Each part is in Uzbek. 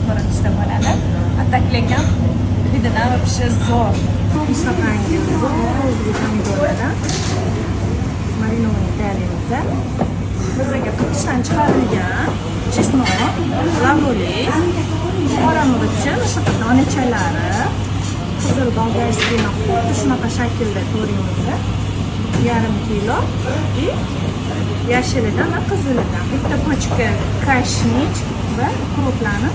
ko'rinishda bo'ladi. Ataklagan hidini va pishish zo'r. Shunaqangi zo'r pomidorlardan marinovani tayyorlaymiz. Bizga qirg'ishdan chiqarilgan chesnok, lavroliy, qora murchi, shunaqa donachalari, qizil bolgarskiyni xuddi shunaqa shaklda ko'ramiz. 1,5 kilo и yashilidan va qizilidan bitta pochka kashnich va kruplarni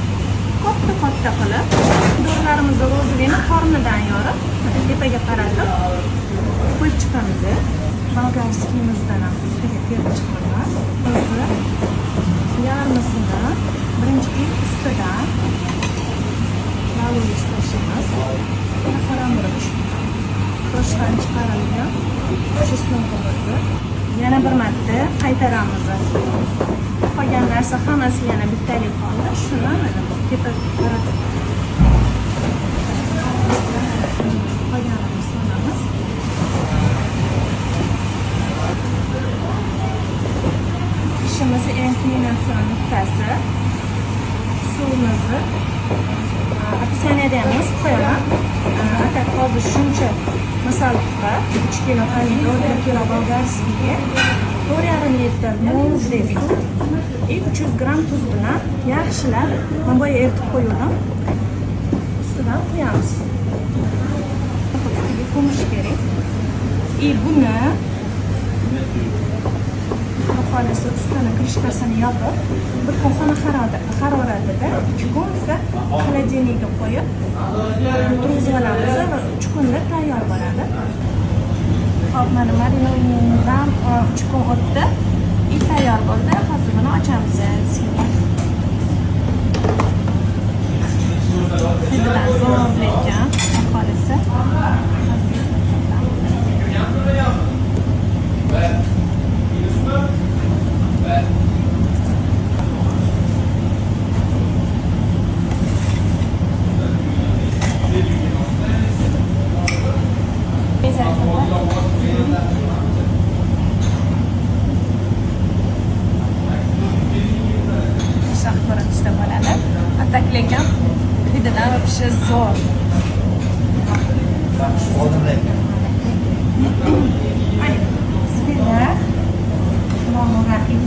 katta qilib pomidorlarimizni rozovini qornidan yorib tepaga qaratib qo'yib chiqamiz. Bolgarskiyimizdan ham ustiga terib chiqamiz. Bizni yarmisini birinchi ustidan lavroliy tashlaymiz. Qora murch, boshdan chiqarilgan chesnogimizni yana bir marta qaytaramiz. Qolgan narsa hammasi yana bittalik qoldi. Shuni mana tepaga qaratib qolganimizni solamiz. Ishimizni eng qiynalgan nuqtasi suvimizni описаниеda ham yozib qo'yaman. Atak hozir shuncha masalliqqa 3 kilo pomidor, 1 kilo bolgarskiga 4,5 litr muzli suv и 300 gram tuz bilan yaxshilab men boya eritib qo'ydim. Ustidan quyamiz. Ustiga ko'mish kerak. И buni xohlasa ustini krishkasini yopib, bir kun xona haroratida 2 kun esa xolodilnikka qo'yib turg'izib olamiz va 3 kunda tayyor bo'ladi. Hop, mana marinovimiz ham 3 kun o'tdi. Tayyor bo'ldi. Hozir buni ochamiz. Hididan zo'r lekin xohlasa ko'rinishda bo'ladi. Ataklagan hididan va pishish zo'r. Bismillah. Allohumma rahim.